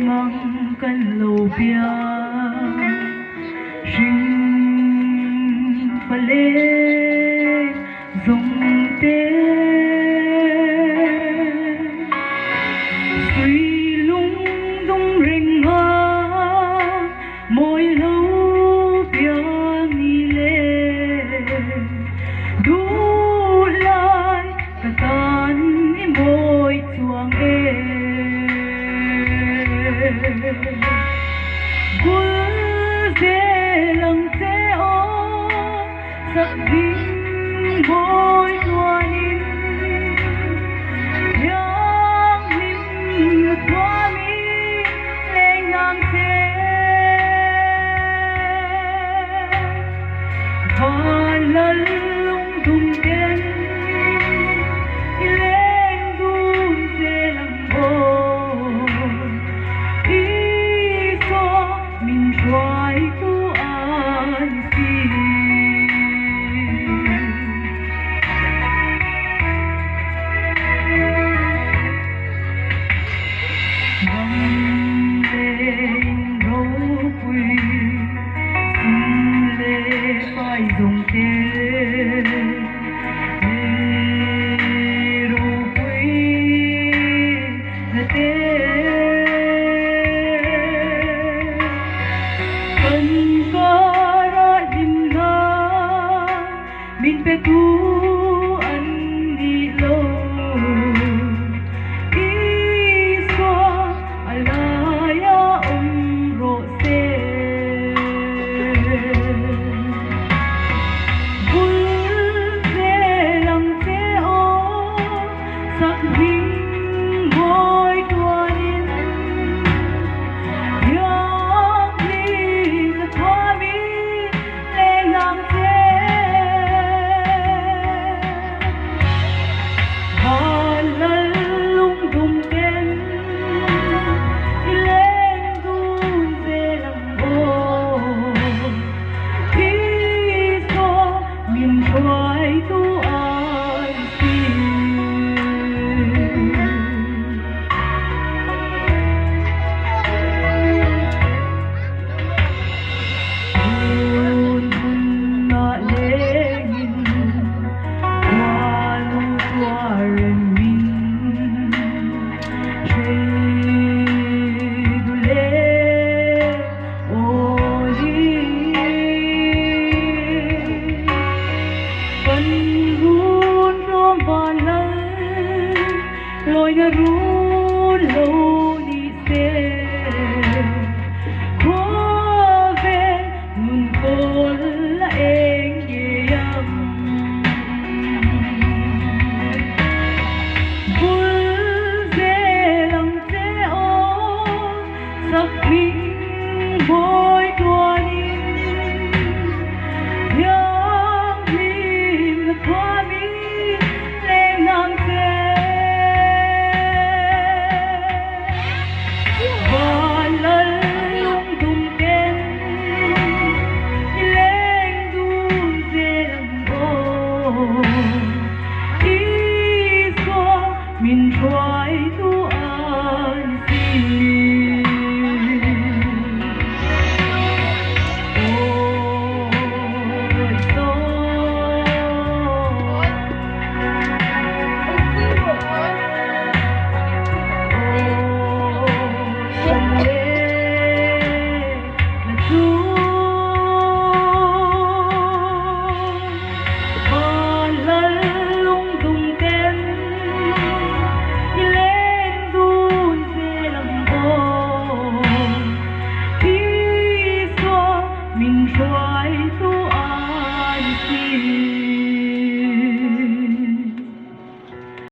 mang kan lâu bia rinh pha lê dòng tê suy lung dung rình hoa môi lâu bia ni lê đủ lại cả tan môi chuang gul dê lăng dê ô sắc vinh môi tuan in yang nim tua mi lên ngang dê và lần lung tung đến lên đun dê lăng ô mình try to unsee vang lên râu quy xin lê phải dùng tên râu quy là tên min pe tu an ni lo iso alaya ro se bul se lang se o sak hing boy tuanin yang ni sa thami le ngang se try to unsee hun hun na lengin walu tuaren min dule oli lôi ngã run lâu đi xe khó về nun con là em em bul dê lăng dê ô sắc mình môi